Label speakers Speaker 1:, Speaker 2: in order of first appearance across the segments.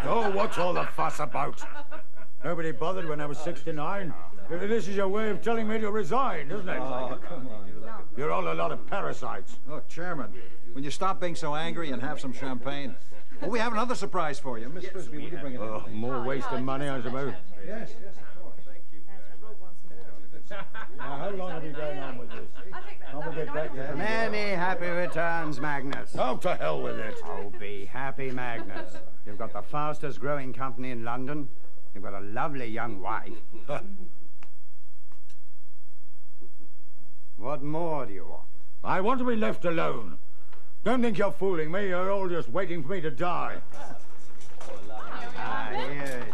Speaker 1: Oh, what's all the fuss about? Nobody bothered when I was 69. This is your way of telling me to resign, isn't it?
Speaker 2: Oh, come on.
Speaker 1: You're all a lot of parasites.
Speaker 2: Look, Chairman, will you stop being so angry and have some champagne? Well, we have another surprise for you. Miss Frisbee, will you bring it in?
Speaker 1: Oh, more waste of money, I suppose.
Speaker 2: Yes, yes, of course.
Speaker 1: Now, how long have we going on with this? We'll get back to
Speaker 3: Many happy returns, Magnus.
Speaker 1: Oh, to hell with it.
Speaker 3: Oh, be happy, Magnus. You've got the fastest growing company in London. You've got a lovely young wife. What more do you want?
Speaker 1: I want to be left alone. Don't think you're fooling me. You're all just waiting for me to die.
Speaker 3: Here it is.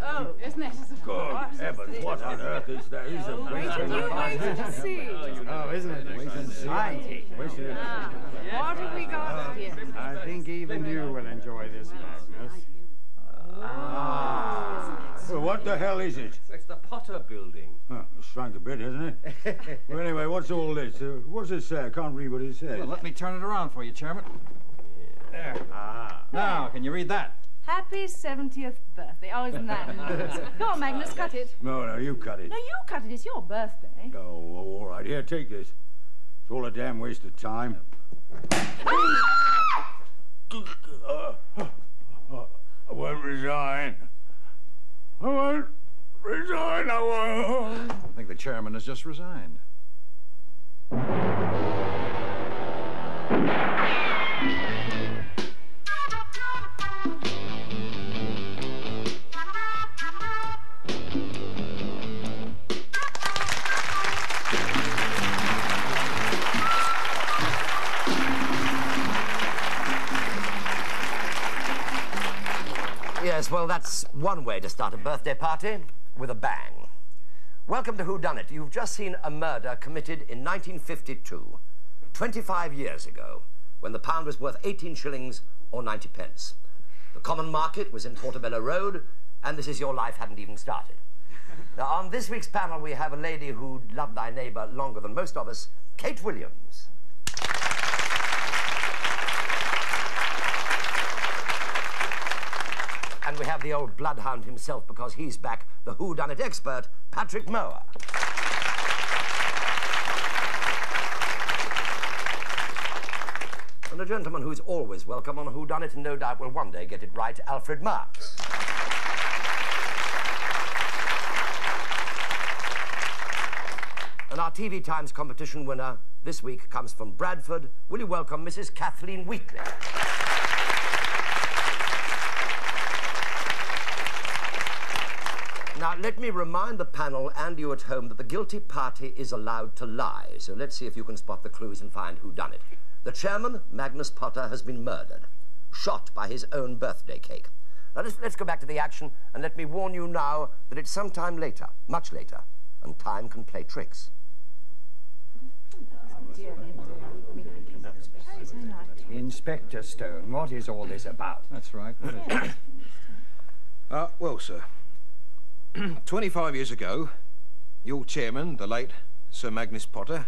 Speaker 4: Oh, isn't it?
Speaker 1: Good heavens, what on earth is there? He's a
Speaker 4: Waited to see.
Speaker 3: Oh, isn't it? Wait and see.
Speaker 4: What have we got here?
Speaker 3: I think even you will enjoy this, Magnus.
Speaker 1: Well, what the hell is it?
Speaker 5: It's the Potter building.
Speaker 1: Oh, it's shrunk a bit, hasn't it? Well, anyway, what's all this? What's it say? I can't read what it says.
Speaker 2: Well, let me turn it around for you, Chairman. There. Now, can you read that?
Speaker 4: Happy 70th birthday. Oh, isn't that nice? Go on, Magnus, cut it.
Speaker 1: No, you cut it.
Speaker 4: No, you cut it. It's your birthday.
Speaker 1: Oh, all right. Here, take this. It's all a damn waste of time. I won't resign. I won't resign. I won't.
Speaker 2: I think the Chairman has just resigned.
Speaker 6: Yes, well, that's one way to start a birthday party, with a bang. Welcome to Whodunnit. You've just seen a murder committed in 1952, 25 years ago, when the pound was worth 18 shillings or 90 pence. The common market was in Portobello Road, and This Is Your Life hadn't even started. Now, on this week's panel, we have a lady who loved thy neighbour longer than most of us, Kate Williams. And we have the old bloodhound himself, because he's back, the whodunit expert, Patrick Mower. And a gentleman who's always welcome on Whodunnit and no doubt will one day get it right, Alfred Marks. And our TV Times competition winner this week comes from Bradford. Will you welcome Mrs. Kathleen Wheatley? Now, let me remind the panel and you at home that the guilty party is allowed to lie. So let's see if you can spot the clues and find who done it. The chairman, Magnus Potter, has been murdered, shot by his own birthday cake. Now, let's go back to the action, and let me warn you now that it's sometime later, much later, and time can play tricks.
Speaker 3: Inspector Stone, what is all this about?
Speaker 2: That's right. What is it?
Speaker 7: Well, sir, 25 years ago, your chairman, the late Sir Magnus Potter,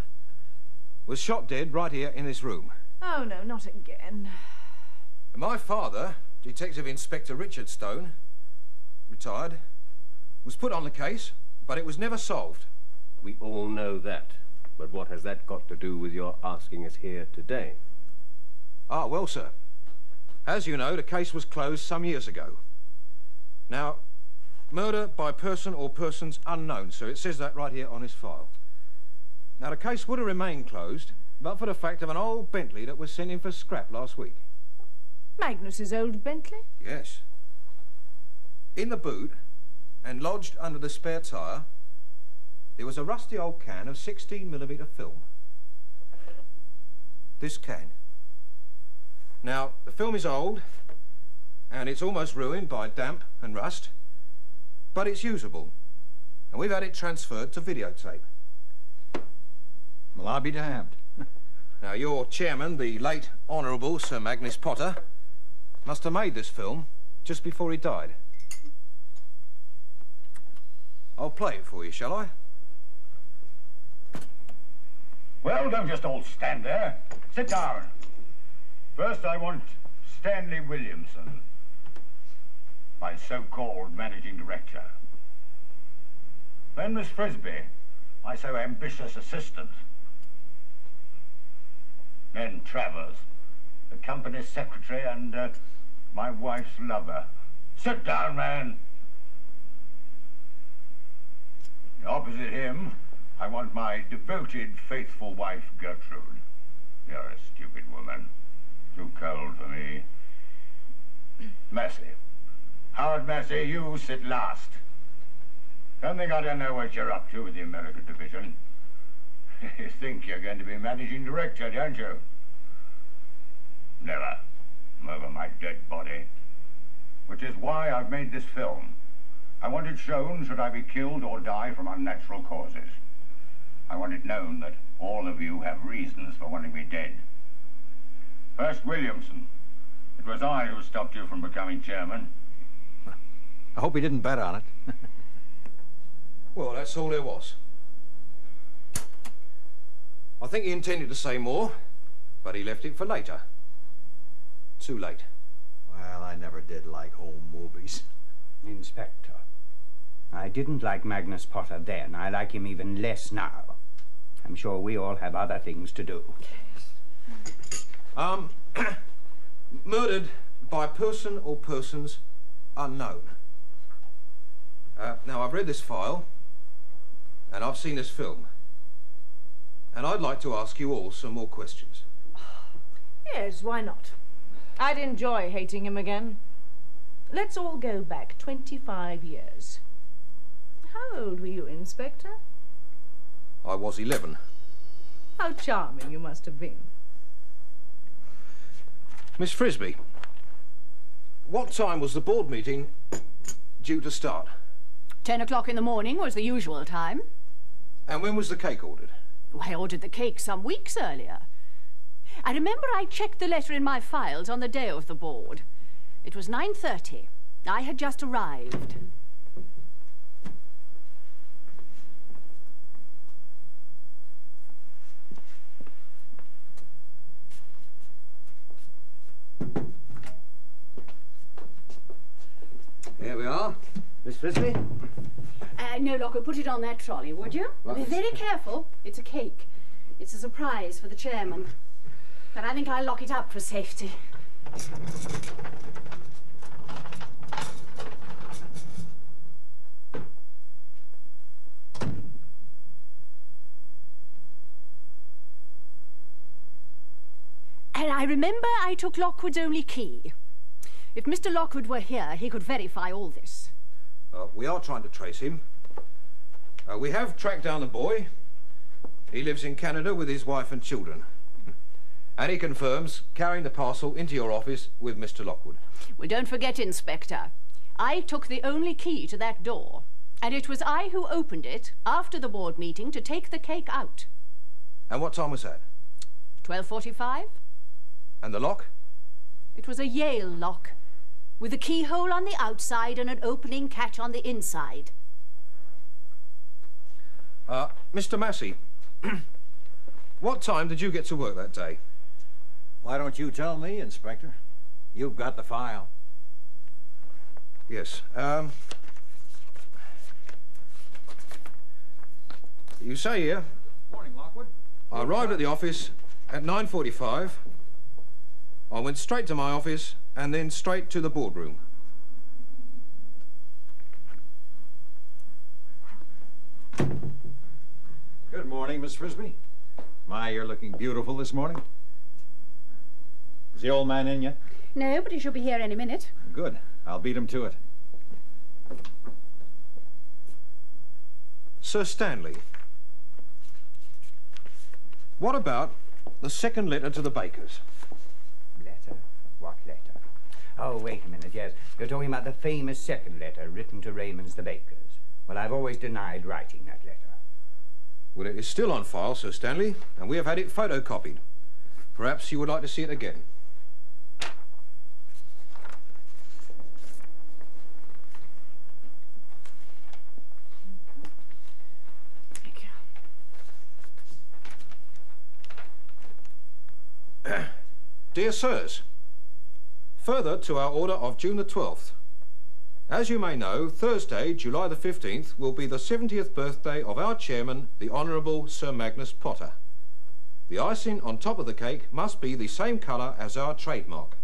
Speaker 7: was shot dead right here in this room.
Speaker 4: Oh, no, not again.
Speaker 7: And my father, Detective Inspector Richard Stone, retired, was put on the case, but it was never solved.
Speaker 5: We all know that. But what has that got to do with your asking us here today?
Speaker 7: Ah, well, sir, as you know, the case was closed some years ago. Now, murder by person or persons unknown, sir. It says that right here on his file. Now, the case would have remained closed, but for the fact of an old Bentley that was sent in for scrap last week.
Speaker 4: Magnus's old Bentley?
Speaker 7: Yes. In the boot, and lodged under the spare tyre, there was a rusty old can of 16mm film. This can. Now, the film is old, and it's almost ruined by damp and rust, but it's usable, and we've had it transferred to videotape.
Speaker 2: Well, I'll be damned.
Speaker 7: Now, your chairman, the late Honourable Sir Magnus Potter, must have made this film just before he died. I'll play it for you, shall I?
Speaker 1: Well, don't just all stand there. Sit down. First, I want Stanley Williamson, my so-called managing director. Then Miss Frisbee, my so ambitious assistant. Then Travers, the company's secretary and my wife's lover. Sit down, man. Opposite him, I want my devoted, faithful wife, Gertrude. You're a stupid woman. Too cold for me. Massey. Howard Massey, you sit last. Don't think I don't know what you're up to with the American division. You think you're going to be managing director, don't you? Never. I'm over my dead body. Which is why I've made this film. I want it shown should I be killed or die from unnatural causes. I want it known that all of you have reasons for wanting me dead. First, Williamson. It was I who stopped you from becoming chairman.
Speaker 2: I hope he didn't bet on it.
Speaker 7: Well, that's all there was. I think he intended to say more, but he left it for later. Too late.
Speaker 2: Well, I never did like home movies.
Speaker 3: Inspector, I didn't like Magnus Potter then. I like him even less now. I'm sure we all have other things to do.
Speaker 7: Murdered by person or persons unknown. Now, I've read this file, and I've seen this film, and I'd like to ask you all some more questions.
Speaker 4: Yes, why not? I'd enjoy hating him again. Let's all go back 25 years. How old were you, Inspector?
Speaker 7: I was 11.
Speaker 4: How charming you must have been.
Speaker 7: Miss Frisbee, what time was the board meeting due to start?
Speaker 8: 10 o'clock in the morning was the usual time.
Speaker 7: And when was the cake ordered?
Speaker 8: I ordered the cake some weeks earlier. I remember I checked the letter in my files on the day of the board. It was 9:30. I had just arrived.
Speaker 3: Here we are. Miss Frisbee?
Speaker 8: No, Lockwood, put it on that trolley, would you?
Speaker 3: Right.
Speaker 8: Be very careful. It's a cake. It's a surprise for the chairman. But I think I'll lock it up for safety. And I remember I took Lockwood's only key. If Mr. Lockwood were here, he could verify all this.
Speaker 7: We are trying to trace him. We have tracked down the boy. He lives in Canada with his wife and children. And he confirms carrying the parcel into your office with Mr. Lockwood.
Speaker 8: Well, don't forget, Inspector, I took the only key to that door, and it was I who opened it after the board meeting to take the cake out.
Speaker 7: And what time was that?
Speaker 8: 12:45.
Speaker 7: And the lock?
Speaker 8: It was a Yale lock, with a keyhole on the outside and an opening catch on the inside.
Speaker 7: Mr. Massey, what time did you get to work that day?
Speaker 2: Why don't you tell me, Inspector? You've got the file.
Speaker 7: Yes, you say here,
Speaker 2: Morning, Lockwood.
Speaker 7: I arrived at the office at 9:45. I went straight to my office and then straight to the boardroom.
Speaker 2: Good morning, Miss Frisbee. My, you're looking beautiful this morning. Is the old man in yet?
Speaker 8: No, but he should be here any minute.
Speaker 2: Good. I'll beat him to it.
Speaker 7: Sir Stanley, what about the second letter to the Bakers?
Speaker 3: Letter? What letter? Oh, wait a minute, yes. You're talking about the famous second letter written to Raymond's the Bakers. Well, I've always denied writing that letter.
Speaker 7: Well, it is still on file, Sir Stanley, and we have had it photocopied. Perhaps you would like to see it again. Dear Sirs, Further to our order of June the 12th. As you may know, Thursday, July the 15th, will be the 70th birthday of our chairman, the Honourable Sir Magnus Potter. The icing on top of the cake must be the same colour as our trademark.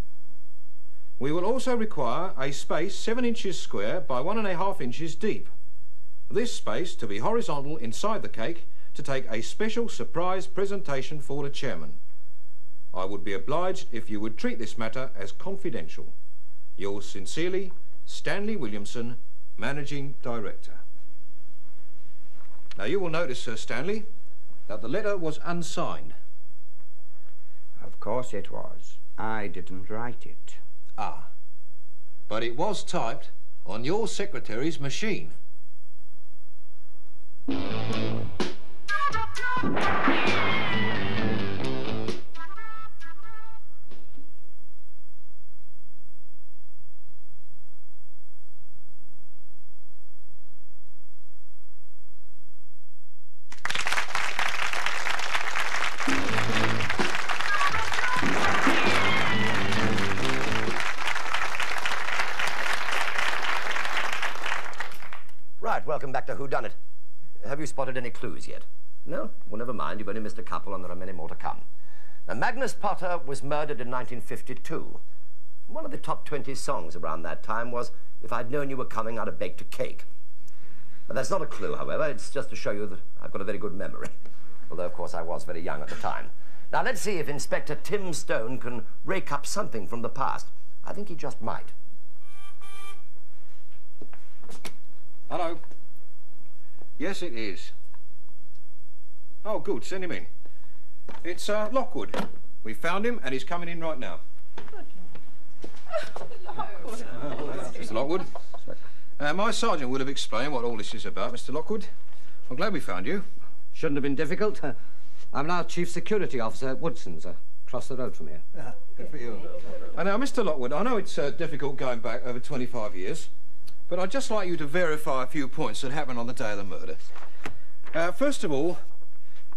Speaker 7: We will also require a space 7 inches square by 1.5 inches deep. This space to be horizontal inside the cake to take a special surprise presentation for the chairman. I would be obliged if you would treat this matter as confidential. Yours sincerely, Stanley Williamson, Managing Director. Now you will notice, Sir Stanley, that the letter was unsigned.
Speaker 3: Of course it was. I didn't write it.
Speaker 7: Ah, but it was typed on your secretary's machine.
Speaker 6: Right, welcome back to Whodunnit. Have you spotted any clues yet? No? Well, never mind. You've only missed a couple and there are many more to come. Now, Magnus Potter was murdered in 1952. One of the top 20 songs around that time was If I'd Known You Were Coming, I'd Have Baked a Cake. But that's not a clue, however. It's just to show you that I've got a very good memory. Although, of course, I was very young at the time. Now, let's see if Inspector Tim Stone can rake up something from the past. I think he just might.
Speaker 7: Hello. Yes, it is. Oh, good. Send him in. It's Lockwood. We found him, and he's coming in right now. Mr. Lockwood. My sergeant would have explained what all this is about, Mr. Lockwood. I'm glad we found you.
Speaker 6: Shouldn't have been difficult. I'm now Chief Security Officer at Woodson's, across the road from here.
Speaker 2: Good for you.
Speaker 7: And now, Mr. Lockwood, I know it's difficult going back over 25 years, but I'd just like you to verify a few points that happened on the day of the murder. First of all,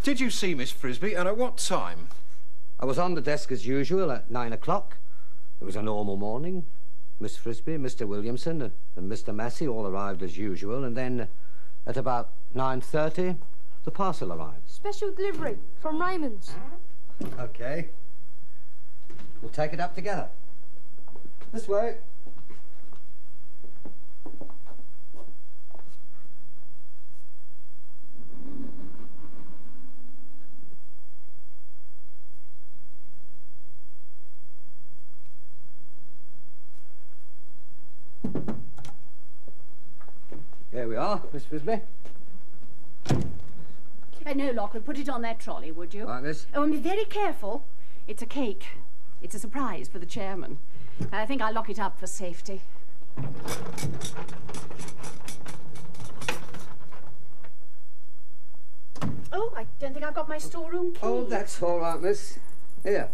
Speaker 7: did you see Miss Frisbee, and at what time?
Speaker 6: I was on the desk as usual at 9 o'clock. It was a normal morning. Miss Frisbee, Mr. Williamson, and Mr. Massey all arrived as usual, and then at about 9:30, the parcel arrived.
Speaker 9: Special delivery from Raymond's.
Speaker 6: Okay. We'll take it up together. This way. Here we are, Miss Frisbee.
Speaker 8: No, Lockwood, put it on that trolley, would you?
Speaker 6: Like this?
Speaker 8: Oh, and be very careful. It's a cake. It's a surprise for the chairman. I think I'll lock it up for safety. Oh, I don't think I've got my storeroom key.
Speaker 6: Oh, that's all right, miss. Here.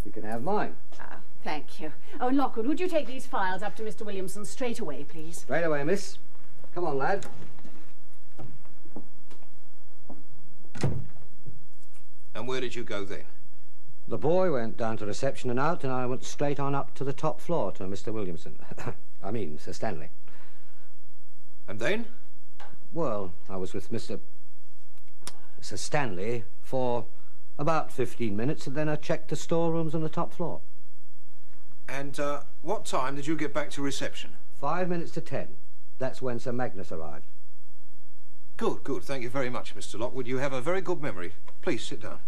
Speaker 6: You can have mine.
Speaker 8: Ah, thank you. Oh, Lockwood, would you take these files up to Mr. Williamson straight away, please?
Speaker 6: Straight away, miss. Come on, lad.
Speaker 7: And where did you go then?
Speaker 6: The boy went down to reception and out, and I went straight on up to the top floor to Mr. Williamson. I mean, Sir Stanley.
Speaker 7: And then?
Speaker 6: Well, I was with Sir Stanley for about 15 minutes, and then I checked the storerooms on the top floor.
Speaker 7: And what time did you get back to reception?
Speaker 6: 5 minutes to 10. That's when Sir Magnus arrived.
Speaker 7: Good, good. Thank you very much, Mr. Lockwood. You have a very good memory. Please sit down.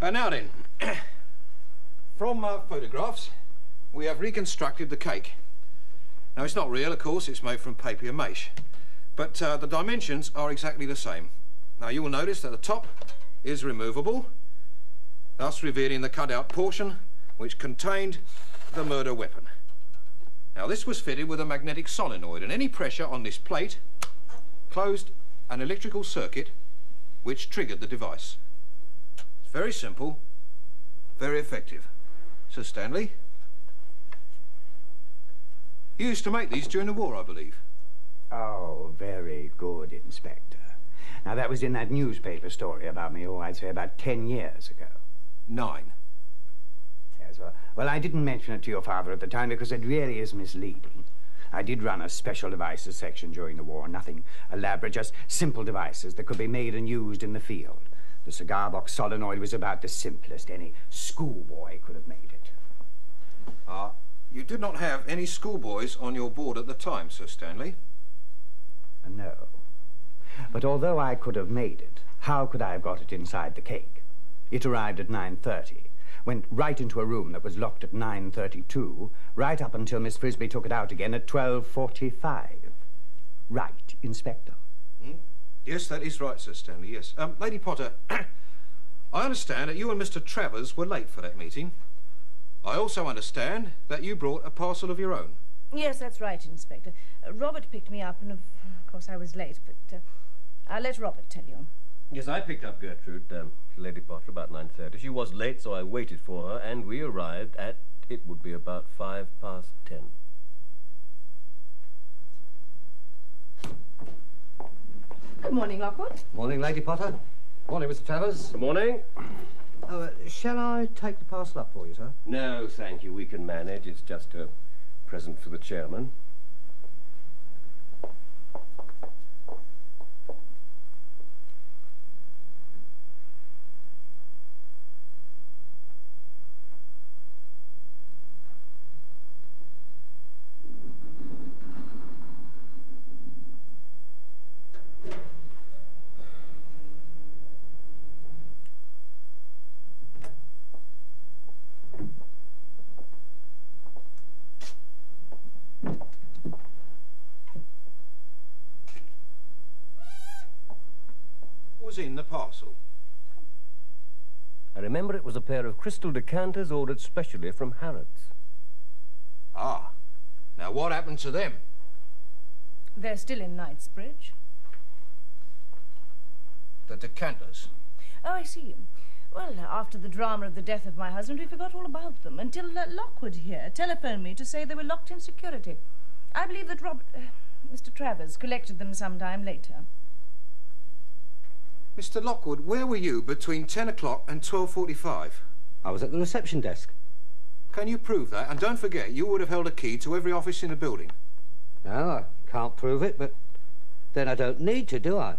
Speaker 7: Now then, from photographs, we have reconstructed the cake. Now, it's not real, of course. It's made from papier-mâché. But the dimensions are exactly the same. Now, you will notice that the top is removable, thus revealing the cut-out portion which contained the murder weapon. Now, this was fitted with a magnetic solenoid, and any pressure on this plate closed an electrical circuit which triggered the device. It's very simple, very effective. Sir Stanley? You used to make these during the war, I believe.
Speaker 3: Oh, very good, Inspector. Now, that was in that newspaper story about me, oh, I'd say about 10 years ago.
Speaker 7: 9.
Speaker 3: Yes, Yes, well, I didn't mention it to your father at the time because it really is misleading. I did run a special devices section during the war. Nothing elaborate, just simple devices that could be made and used in the field. The cigar box solenoid was about the simplest. Any schoolboy could have made it.
Speaker 7: You did not have any schoolboys on your board at the time, Sir Stanley.
Speaker 3: No. But although I could have made it, how could I have got it inside the cake? It arrived at 9:30, went right into a room that was locked at 9:32, right up until Miss Frisbee took it out again at 12:45. Right, Inspector?
Speaker 7: Yes, that is right, Sir Stanley, yes. Lady Potter, I understand that you and Mr. Travers were late for that meeting. I also understand that you brought a parcel of your own.
Speaker 4: Yes, that's right, Inspector. Robert picked me up, and of course I was late, but I'll let Robert tell you.
Speaker 5: Yes, I picked up Gertrude, Lady Potter, about 9:30. She was late, so I waited for her, and we arrived at, it would be about 10:05.
Speaker 4: Good morning, Lockwood.
Speaker 6: Morning, Lady Potter. Morning, Mr. Travers.
Speaker 5: Good morning.
Speaker 6: Oh, shall I take the parcel up for you, sir?
Speaker 5: No, thank you. We can manage. It's just a present for the chairman.
Speaker 7: Was in the parcel?
Speaker 5: I remember it was a pair of crystal decanters ordered specially from Harrods.
Speaker 7: Ah. Now what happened to them?
Speaker 4: They're still in Knightsbridge.
Speaker 7: The decanters?
Speaker 4: Oh, I see. Well, after the drama of the death of my husband, we forgot all about them until Lockwood here telephoned me to say they were locked in security. I believe that Mr. Travers collected them sometime later.
Speaker 7: Mr. Lockwood, where were you between 10 o'clock and 12:45?
Speaker 6: I was at the reception desk.
Speaker 7: Can you prove that? And don't forget, you would have held a key to every office in the building.
Speaker 6: No, I can't prove it, but then I don't need to, do I?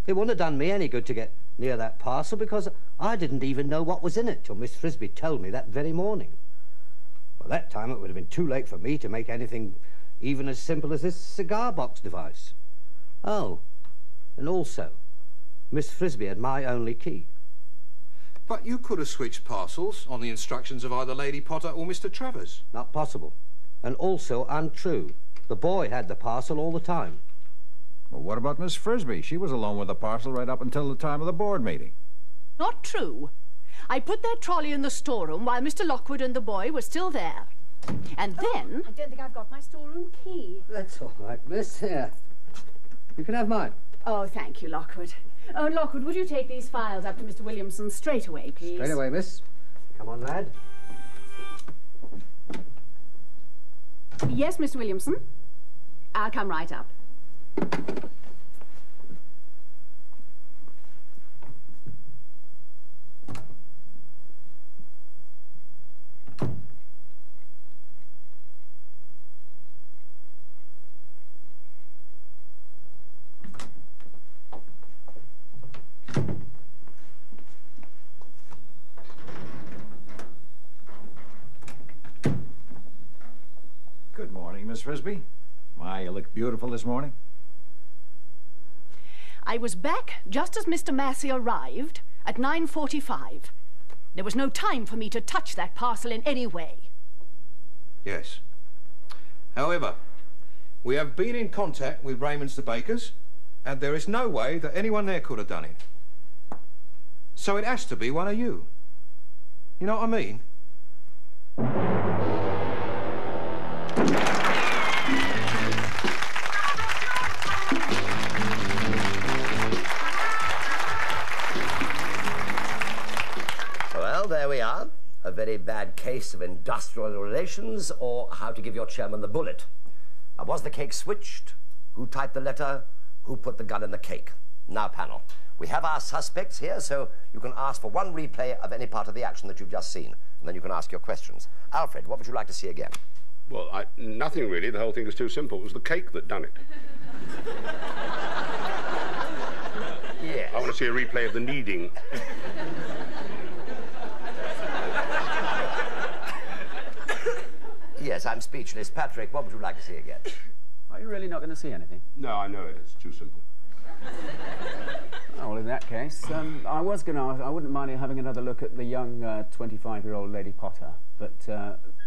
Speaker 6: It wouldn't have done me any good to get near that parcel because I didn't even know what was in it till Miss Frisbee told me that very morning. By that time, it would have been too late for me to make anything even as simple as this cigar box device. Oh, and also, Miss Frisbee had my only key.
Speaker 7: But you could have switched parcels on the instructions of either Lady Potter or Mr. Travers.
Speaker 6: Not possible. And also untrue. The boy had the parcel all the time.
Speaker 2: Well, what about Miss Frisbee? She was alone with the parcel right up until the time of the board meeting.
Speaker 8: Not true. I put that trolley in the storeroom while Mr. Lockwood and the boy were still there. And then...
Speaker 9: I don't think I've got my storeroom key.
Speaker 6: That's all right, miss. Here. You can have mine.
Speaker 8: Oh, thank you, Lockwood. Oh, Lockwood, would you take these files up to Mr. Williamson straight away, please?
Speaker 6: Straight away, miss. Come on, lad.
Speaker 8: Yes, Mr. Williamson? I'll come right up.
Speaker 2: Good morning, Miss Frisbee. My, you look beautiful this morning.
Speaker 8: I was back just as Mr. Massey arrived at 9:45. There was no time for me to touch that parcel in any way.
Speaker 7: Yes. However, we have been in contact with Raymond's the bakers, and there is no way that anyone there could have done it. So it has to be one of you. You know what I mean?
Speaker 6: Well, there we are. A very bad case of industrial relations, or how to give your chairman the bullet. Was the cake switched? Who typed the letter? Who put the gun in the cake? Now, panel, we have our suspects here, so you can ask for one replay of any part of the action that you've just seen, and then you can ask your questions. Alfred, what would you like to see again?
Speaker 10: Well, nothing really. The whole thing was too simple. It was the cake that done it.
Speaker 6: Yes.
Speaker 10: I want to see a replay of the kneading.
Speaker 6: Yes, I'm speechless. Patrick, what would you like to see again?
Speaker 11: Are you really not going to see anything?
Speaker 10: No, I know it. It's too simple.
Speaker 11: Oh, well, in that case, I was going to ask, I wouldn't mind having another look at the young 25-year-old Lady Potter, but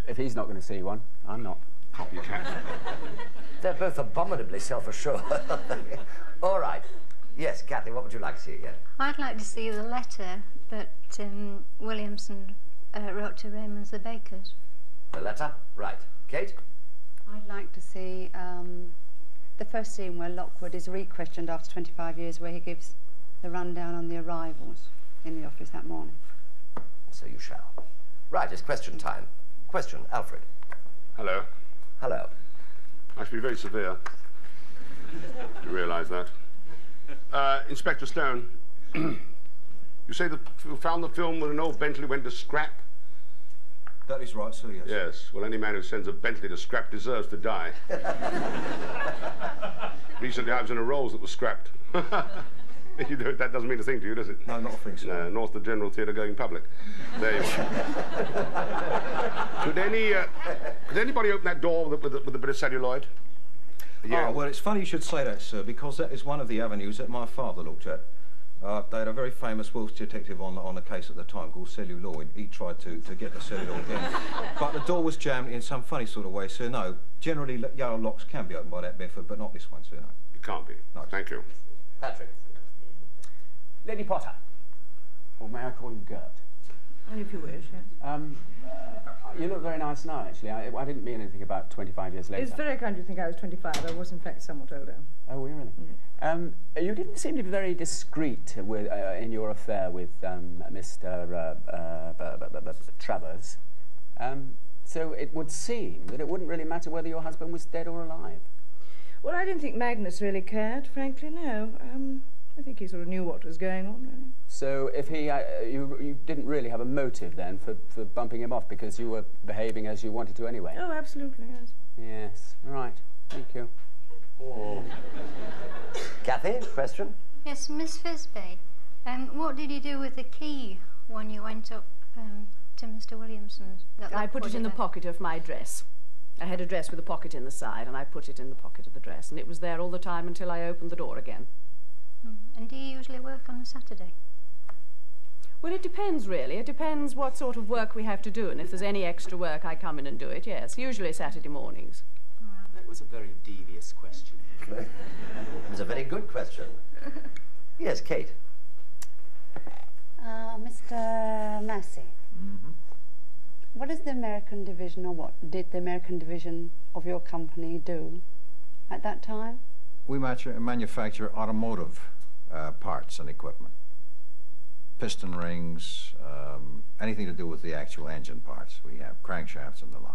Speaker 11: if he's not going to see one, I'm not.
Speaker 10: Copycat.
Speaker 6: They're both abominably self-assured. All right. Yes, Kathy, what would you like to see again?
Speaker 12: I'd like to see the letter that Williamson wrote to Raymond's the bakers.
Speaker 6: The letter? Right. Kate?
Speaker 13: I'd like to see the first scene where Lockwood is re-questioned after 25 years, where he gives the rundown on the arrivals in the office that morning.
Speaker 6: So you shall. Right, it's question time. Question, Alfred.
Speaker 10: Hello.
Speaker 6: Hello.
Speaker 10: I should be very severe. You realise that? Inspector Stone, you say you found the film when an old Bentley went to scrap?
Speaker 7: That is right, sir, yes.
Speaker 10: Yes. Well, any man who sends a Bentley to scrap deserves to die. Recently, I was in a Rolls that was scrapped. That doesn't mean a thing to you, does it?
Speaker 7: No, not a thing, sir.
Speaker 10: No, North the General Theatre going public. There you are. Could anybody open that door with a bit of celluloid?
Speaker 7: Yeah. Oh, well, it's funny you should say that, sir, because that is one of the avenues that my father looked at. They had a very famous Welsh detective on the case at the time called Celluloid. He tried to get the celluloid in. But the door was jammed in some funny sort of way, so no. Generally, yellow locks can be opened by that method, but not this one, sir, no.
Speaker 10: It can't be.
Speaker 7: No.
Speaker 10: Thank you.
Speaker 6: Patrick.
Speaker 11: Lady Potter. Or may I call you Gert?
Speaker 4: If you wish, yes.
Speaker 11: You look very nice now, actually. I didn't mean anything about 25 years later.
Speaker 4: It's very kind you think I was 25. I was, in fact, somewhat older.
Speaker 11: Oh, were you really? Mm. You didn't seem to be very discreet with, in your affair with Mr. Travers. So it would seem that it wouldn't really matter whether your husband was dead or alive.
Speaker 4: Well, I didn't think Magnus really cared, frankly, no. I think he sort of knew what was going on, really.
Speaker 11: So if he, you didn't really have a motive then for bumping him off because you were behaving as you wanted to anyway?
Speaker 4: Oh, absolutely, yes.
Speaker 11: Yes, all right, thank you.
Speaker 6: Oh. Kathy, question?
Speaker 12: Yes, Miss Fisby, what did you do with the key when you went up to Mr. Williamson's?
Speaker 8: I put it in the pocket of my dress. I had a dress with a pocket in the side, and I put it in the pocket of the dress, and it was there all the time until I opened the door again.
Speaker 12: And do you usually work on a Saturday?
Speaker 8: Well, it depends, really. It depends what sort of work we have to do, and if there's any extra work, I come in and do it, yes. Usually Saturday mornings.
Speaker 11: That was a very devious question.
Speaker 6: It was a very good question. Yes, Kate.
Speaker 13: Mr. Massey.
Speaker 2: Mm-hmm.
Speaker 13: What is the American division, or what did the American division of your company do at that time?
Speaker 2: We manufacture automotive parts and equipment. Piston rings, anything to do with the actual engine parts. We have crankshafts and the like.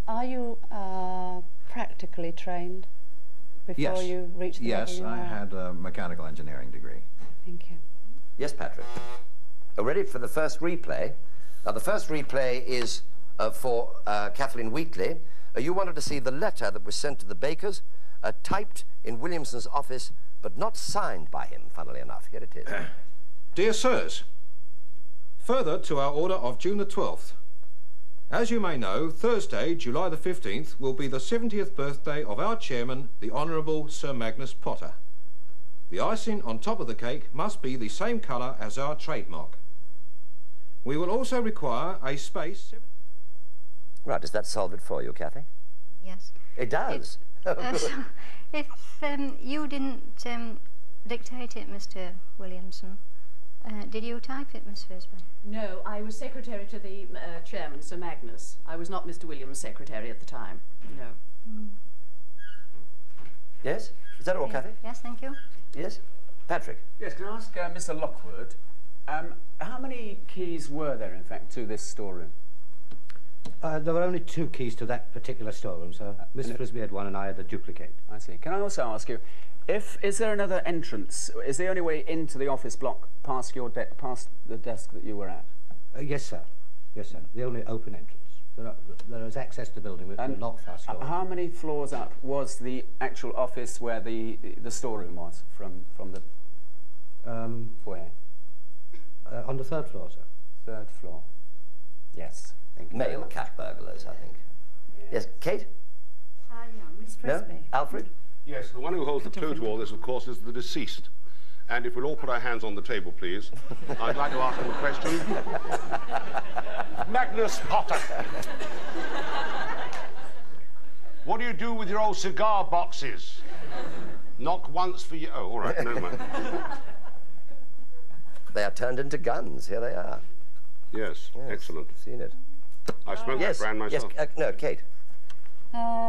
Speaker 13: Are you practically trained before you reached the level
Speaker 2: Yes,
Speaker 13: you
Speaker 2: I
Speaker 13: are?
Speaker 2: had a mechanical engineering degree.
Speaker 13: Thank you.
Speaker 6: Yes, Patrick. Ready for the first replay? Now, the first replay is for Kathleen Wheatley. You wanted to see the letter that was sent to the bakers, typed in Williamson's office, but not signed by him, funnily enough. Here it is.
Speaker 7: Dear Sirs, further to our order of June the 12th. As you may know, Thursday, July the 15th, will be the 70th birthday of our chairman, the Honourable Sir Magnus Potter. The icing on top of the cake must be the same colour as our trademark. We will also require a space...
Speaker 6: Right, does that solve it for you, Kathy?
Speaker 12: Yes.
Speaker 6: It does.
Speaker 12: If you didn't dictate it, Mr. Williamson, did you type it, Miss Fisby?
Speaker 8: No, I was secretary to the chairman, Sir Magnus. I was not Mr. Williams' secretary at the time, no.
Speaker 6: Yes? Is that all, Kathy?
Speaker 12: Yes, thank you.
Speaker 6: Yes? Patrick?
Speaker 11: Yes, can I ask Mr. Lockwood, how many keys were there, in fact, to this storeroom?
Speaker 3: There were only 2 keys to that particular storeroom, sir. Miss Frisbee had one and I had the duplicate.
Speaker 11: I see. Can I also ask you, Is there another entrance? Is the only way into the office block past the desk that you were at?
Speaker 14: Yes, sir. Yes, sir. The only open entrance. There is access to the building with not fast doors.
Speaker 11: How many floors up was the actual office where the storeroom was from the foyer?
Speaker 14: On the 3rd floor, sir.
Speaker 11: 3rd floor. Yes. Thank you.
Speaker 6: Male cat burglars, I think. Yes, Kate?
Speaker 13: Yeah, Miss Frisbee.
Speaker 6: No? Alfred?
Speaker 10: Yes, the one who holds the clue to all this, of course, is the deceased. And if we'll all put our hands on the table, please, I'd like to ask him a question. Magnus Potter. What do you do with your old cigar boxes? Knock once for you. Oh, all right, never mind.
Speaker 6: They are turned into guns. Here they are.
Speaker 10: Yes, excellent.
Speaker 6: I've seen it.
Speaker 10: I smoke that brand myself.
Speaker 6: Yes, no, Kate.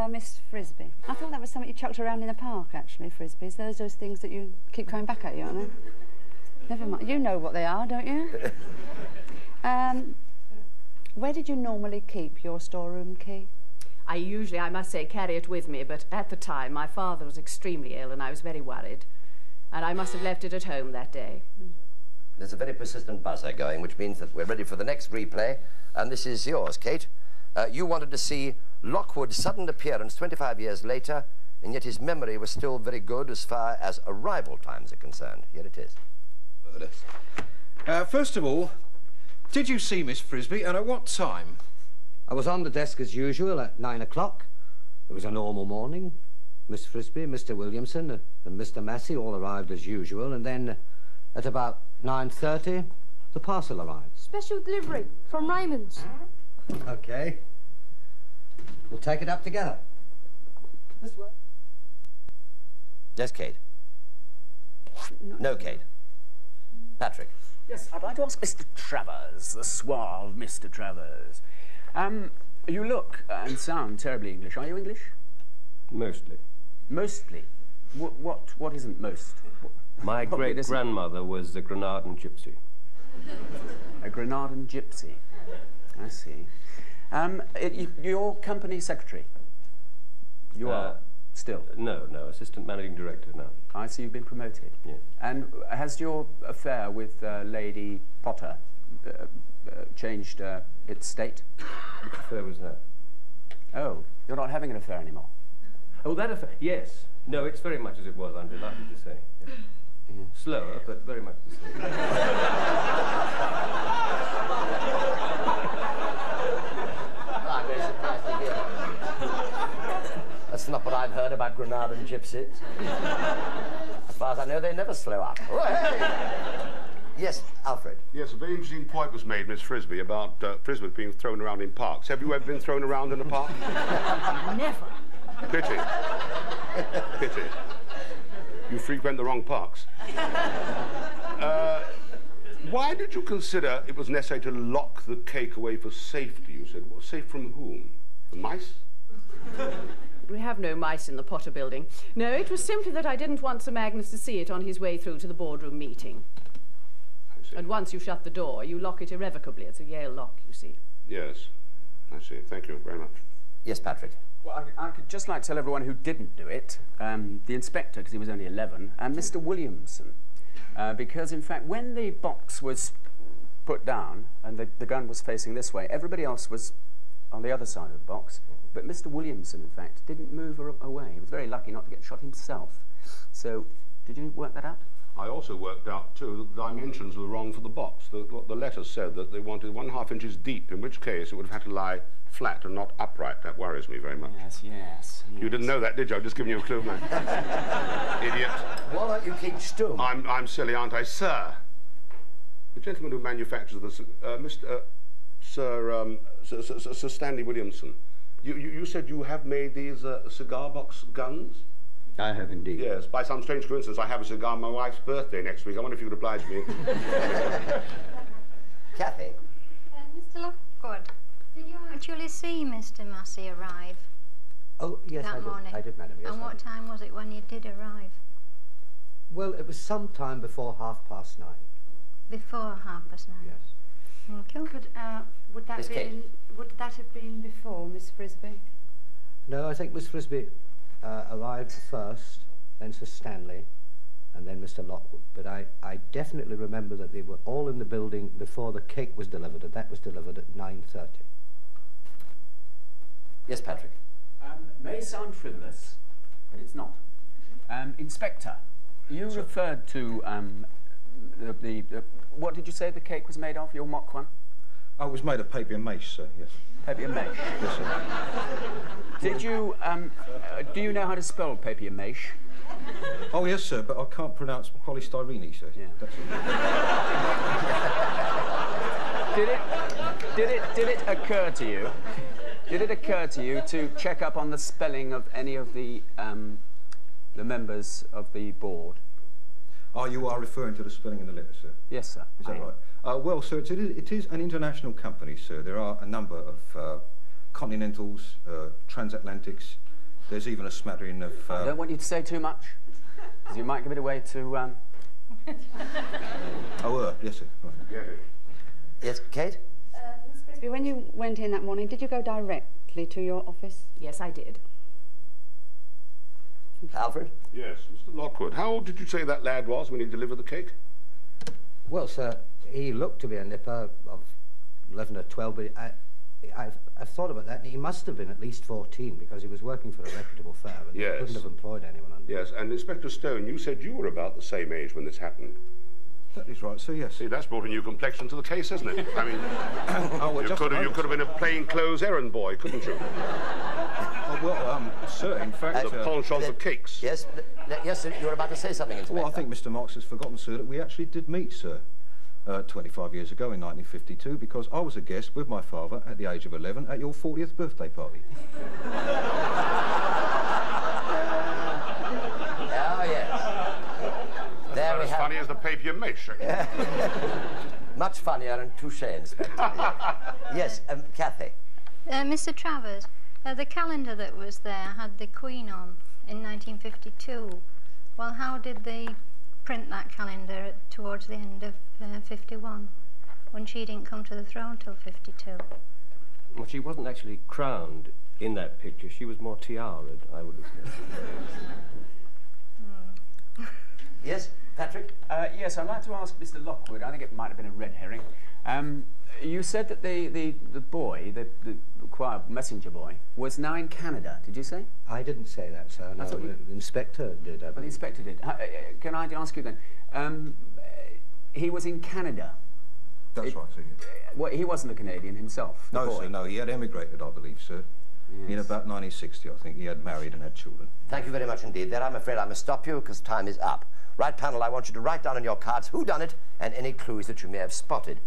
Speaker 13: Miss Frisbee. I thought that was something you chucked around in the park, actually, Frisbees. Those things that you keep coming back at you, aren't they? Never mind. You know what they are, don't you? Where did you normally keep your storeroom key?
Speaker 8: I usually, I must say, carry it with me, but at the time my father was extremely ill and I was very worried. And I must have left it at home that day.
Speaker 6: There's a very persistent buzzer going, which means that we're ready for the next replay. And this is yours, Kate. You wanted to see Lockwood's sudden appearance 25 years later, and yet his memory was still very good as far as arrival times are concerned. Here it is.
Speaker 7: First of all, did you see Miss Frisbee, and at what time?
Speaker 14: I was on the desk as usual at 9 o'clock. It was a normal morning. Miss Frisbee, Mr. Williamson, and Mr. Massey all arrived as usual, and then at about 9:30, the parcel arrived.
Speaker 9: Special delivery from Raymond's.
Speaker 14: Okay. We'll take it up together. This way.
Speaker 6: Yes, Kate. No, Kate. Patrick.
Speaker 11: Yes, I'd like to ask Mr. Travers, the suave Mr. Travers. You look and sound terribly English. Are you English?
Speaker 5: Mostly.
Speaker 11: Mostly? What isn't most?
Speaker 5: My great-grandmother was a Granadan gypsy.
Speaker 11: A Granadan gypsy. I see. You're company secretary? You are? Still?
Speaker 5: No, assistant managing director now.
Speaker 11: I see you've been promoted.
Speaker 5: Yes.
Speaker 11: And has your affair with Lady Potter changed its state?
Speaker 5: Which affair was that?
Speaker 11: Oh, you're not having an affair anymore?
Speaker 5: Oh, that affair? Yes. No, it's very much as it was, I'm delighted to say. Yes. Yeah. Slower, but very much the same.
Speaker 6: I'm very surprised to hear that. That's not what I've heard about Granadan gypsies. As far as I know, they never slow up. Oh, hey. Yes, Alfred.
Speaker 10: Yes, a very interesting point was made, Miss Frisbee, about Frisbee being thrown around in parks. Have you ever been thrown around in a park?
Speaker 8: Never.
Speaker 10: Pity. Pity. You frequent the wrong parks. Why did you consider it was necessary to lock the cake away for safety, you said? Well, safe from whom? The mice?
Speaker 8: We have no mice in the Potter building. No, it was simply that I didn't want Sir Magnus to see it on his way through to the boardroom meeting.
Speaker 10: I see.
Speaker 8: And once you shut the door, you lock it irrevocably. It's a Yale lock, you see.
Speaker 10: Yes, I see. Thank you very much.
Speaker 6: Yes, Patrick.
Speaker 11: Well, I could just like to tell everyone who didn't do it, the inspector, because he was only 11, and Mr. Williamson, because, in fact, when the box was put down and the gun was facing this way, everybody else was on the other side of the box, but Mr. Williamson, in fact, didn't move away. He was very lucky not to get shot himself. So, did you work that out?
Speaker 10: I also worked out, too, that the dimensions were wrong for the box. The letter said that they wanted 1.5 inches deep, in which case it would have had to lie flat and not upright. That worries me very much.
Speaker 11: Yes.
Speaker 10: You didn't know that, did you? I've just given you a clue, man. Idiot.
Speaker 6: Why don't you keep still?
Speaker 10: I'm silly, aren't I? Sir, the gentleman who manufactures the... Sir Stanley Williamson, you said you have made these cigar box guns?
Speaker 14: I have indeed.
Speaker 10: Yes, by some strange coincidence, I have a cigar on my wife's birthday next week. I wonder if you could oblige me.
Speaker 6: Kathy.
Speaker 12: Mr. Lockwood, did you actually see Mr. Massey arrive?
Speaker 14: Oh, yes,
Speaker 12: that morning?
Speaker 14: I did, madam. Yes,
Speaker 12: and what time was it when you did arrive?
Speaker 14: Well, it was some time before 9:30.
Speaker 12: Before 9:30?
Speaker 14: Yes.
Speaker 12: Thank you.
Speaker 13: Would that have been before Miss Frisbee?
Speaker 14: No, I think Miss Frisbee arrived first, then Sir Stanley, and then Mr. Lockwood. But I definitely remember that they were all in the building before the cake was delivered, and that was delivered at 9:30.
Speaker 6: Yes, Patrick.
Speaker 11: May sound frivolous, but it's not. Inspector, you referred to what did you say the cake was made of, your mock one?
Speaker 7: Oh, it was made of paper and mache, sir, yes.
Speaker 11: Papier mâche?
Speaker 7: Yes, sir.
Speaker 11: Did you, do you know how to spell papier mâche?
Speaker 7: Oh, yes, sir, but I can't pronounce polystyrene, sir.
Speaker 11: Yeah.
Speaker 7: That's
Speaker 11: it. Did it occur to you? Did it occur to you to check up on the spelling of any of the members of the board?
Speaker 7: Oh, you are referring to the spelling in the letter, sir?
Speaker 11: Yes, sir.
Speaker 7: Is that right? Well, sir, it is an international company, sir. There are a number of continentals, transatlantics. There's even a smattering of...
Speaker 11: I don't want you to say too much, because you might give it away to...
Speaker 7: yes, sir. Right.
Speaker 6: Yes, Kate?
Speaker 13: Miss Frisbee, when you went in that morning, did you go directly to your office?
Speaker 4: Yes, I did.
Speaker 6: Alfred?
Speaker 10: Yes, Mr. Lockwood. How old did you say that lad was when he delivered the cake?
Speaker 14: Well, sir, he looked to be a nipper of 11 or 12, but I've thought about that, and he must have been at least 14, because he was working for a reputable firm, and
Speaker 10: Yes.
Speaker 14: he couldn't have employed anyone under.
Speaker 10: Yes, and Inspector Stone, you said you were about the same age when this happened.
Speaker 7: That is right, sir, yes.
Speaker 10: See, that's brought a new complexion to the case, hasn't it? I mean, you could have been a plain-clothes errand boy, couldn't you?
Speaker 7: Oh, well, sir, in fact...
Speaker 10: the penchant for cakes.
Speaker 6: Yes, yes, sir, you were about to say something, Inspector.
Speaker 7: Well, I think Mr. Marks has forgotten, sir, that we actually did meet, sir, 25 years ago in 1952, because I was a guest with my father at the age of 11 at your 40th birthday party.
Speaker 6: Oh, yes. There we have...
Speaker 10: As funny as the papier mâche.
Speaker 6: Much funnier and touché, Inspector. Yes, Kathy.
Speaker 12: Mr. Travers, the calendar that was there had the Queen on in 1952. Well, how did they print that calendar towards the end of 51, when she didn't come to the throne till 52?
Speaker 5: Well, she wasn't actually crowned in that picture. She was more tiaraed, I would have said.
Speaker 6: Yes, Patrick?
Speaker 11: Yes, I'd like to ask Mr. Lockwood, I think it might have been a red herring. You said that the boy, the choir messenger boy, was now in Canada, did you say?
Speaker 14: I didn't say that, sir. No, the inspector did.
Speaker 11: Well, the inspector did. Can I ask you then? He was in Canada.
Speaker 7: That's right, sir. Yes.
Speaker 11: Well, he wasn't a Canadian himself.
Speaker 7: No, sir, no. He had emigrated, I believe, sir.
Speaker 11: Yes.
Speaker 7: In about 1960, I think. He had married and had children.
Speaker 6: Thank you very much indeed. There, I'm afraid I must stop you, because time is up. Right, panel, I want you to write down on your cards whodunit and any clues that you may have spotted.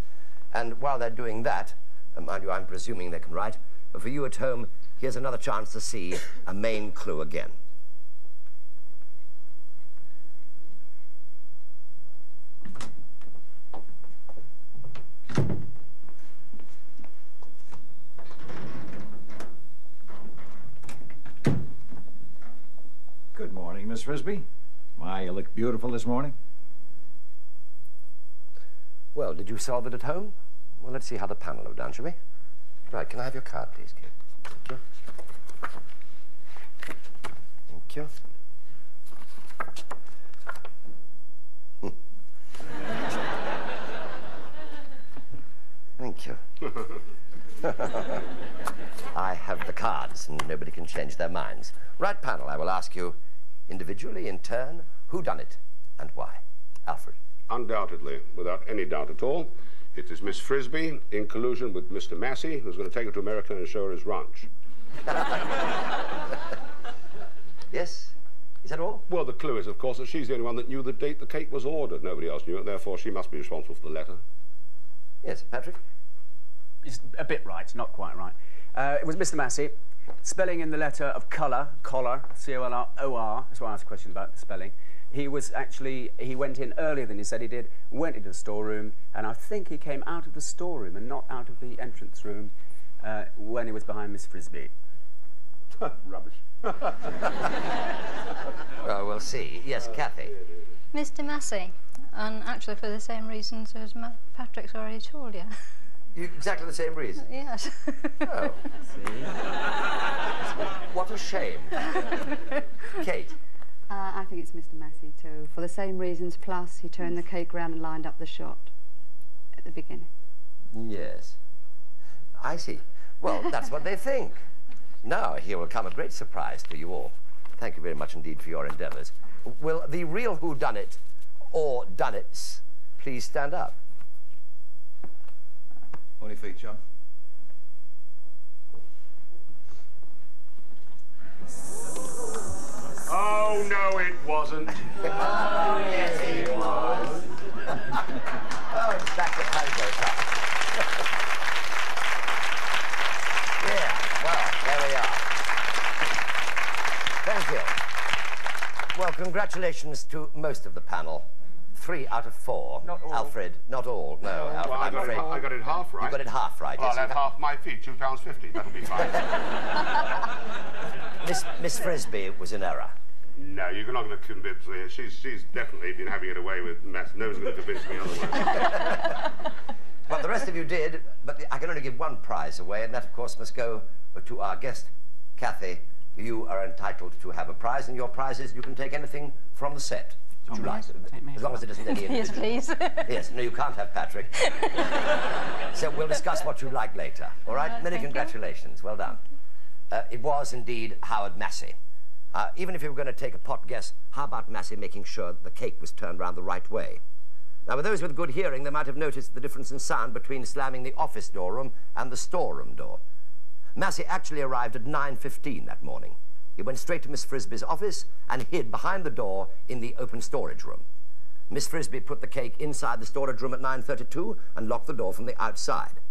Speaker 6: And while they're doing that, mind you, I'm presuming they can write, but for you at home, here's another chance to see a main clue again.
Speaker 2: Good morning, Miss Frisbee. My, you look beautiful this morning.
Speaker 6: Well, did you solve it at home? Well, let's see how the panel have done, shall we? Right, can I have your card, please, Kate? Thank you. Thank you. I have the cards, and nobody can change their minds. Right, panel, I will ask you, individually, in turn, who done it and why? Alfred.
Speaker 10: Undoubtedly, without any doubt at all, it is Miss Frisbee in collusion with Mr. Massey, who's going to take her to America and show her his ranch.
Speaker 6: Yes? Is that all?
Speaker 10: Well, the clue is, of course, that she's the only one that knew the date the cake was ordered. Nobody else knew it, therefore she must be responsible for the letter.
Speaker 6: Yes, Patrick?
Speaker 11: It's a bit right, not quite right. It was Mr. Massey. Spelling in the letter of collar, C-O-L-R-O-R, that's why I asked a question about the spelling. He went in earlier than he said he did, went into the storeroom, and I think he came out of the storeroom and not out of the entrance room when he was behind Miss Frisbee.
Speaker 10: Rubbish.
Speaker 6: Well, we'll see. Yes, Kathy.
Speaker 12: Mr. Massey, and actually for the same reasons as Patrick's already told you.
Speaker 6: Exactly the same reason?
Speaker 12: Yes.
Speaker 6: Oh. See? What a shame. Kate.
Speaker 13: I think it's Mr. Massey too, for the same reasons, plus he turned the cake round and lined up the shot at the beginning.
Speaker 6: Yes. I see. Well, that's what they think. Now, here will come a great surprise to you all. Thank you very much indeed for your endeavours. Will the real whodunit or dunnits please stand up?
Speaker 7: On your feet, John.
Speaker 10: Oh, no, it wasn't.
Speaker 6: Oh, yes, it was. Oh, it's back to Pango time. Yeah, well, there we are. Thank you. Well, congratulations to most of the panel. 3 out of 4.
Speaker 10: Not all.
Speaker 6: Alfred, not all. No, Alfred,
Speaker 10: Well,
Speaker 6: I'm afraid.
Speaker 10: I got it half right.
Speaker 6: You got it half right.
Speaker 10: Well,
Speaker 6: Yes,
Speaker 10: I'll have half my fee, £2.50. That'll be fine.
Speaker 6: Miss Frisbee was in error.
Speaker 10: No, you're not going to convince me. She's definitely been having it away with mess. No one's going to convince me otherwise.
Speaker 6: Well, the rest of you did, but I can only give one prize away, and that, of course, must go to our guest, Kathy. You are entitled to have a prize, and your prize is you can take anything from the set. Would you like? As long as it isn't any
Speaker 12: Yes, please.
Speaker 6: Yes, no, you can't have Patrick. So we'll discuss what you like later. All right? Many congratulations. Well done. It was indeed Howard Massey. Even if you were going to take a pot guess, how about Massey making sure that the cake was turned round the right way? Now, with those with good hearing, they might have noticed the difference in sound between slamming the office door room and the storeroom door. Massey actually arrived at 9:15 that morning. He went straight to Miss Frisbee's office and hid behind the door in the open storage room. Miss Frisbee put the cake inside the storage room at 9:32 and locked the door from the outside.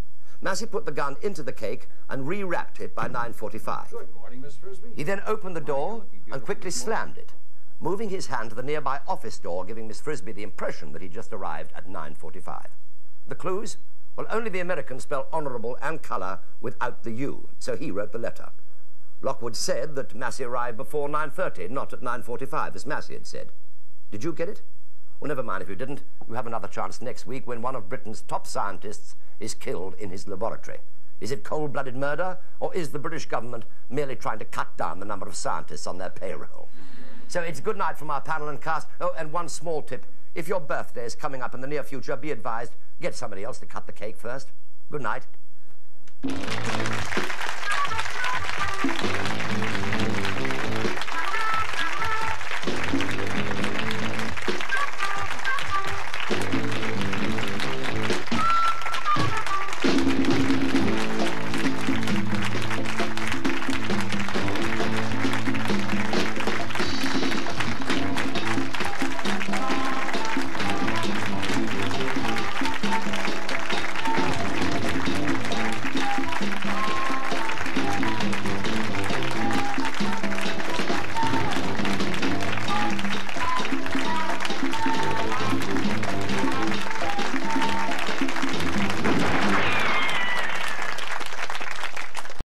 Speaker 6: Massey put the gun into the cake and re-wrapped it by 9:45.
Speaker 2: Good morning, Miss Frisbee.
Speaker 6: He then opened the door and quickly slammed it, moving his hand to the nearby office door, giving Miss Frisbee the impression that he just arrived at 9:45. The clues? Well, only the Americans spell honourable and colour without the U, so he wrote the letter. Lockwood said that Massey arrived before 9:30, not at 9:45, as Massey had said. Did you get it? Well, never mind if you didn't. You have another chance next week when one of Britain's top scientists is killed in his laboratory. Is it cold-blooded murder, or is the British government merely trying to cut down the number of scientists on their payroll? So it's good night from our panel and cast. Oh, and one small tip. If your birthday is coming up in the near future, be advised, get somebody else to cut the cake first. Good night.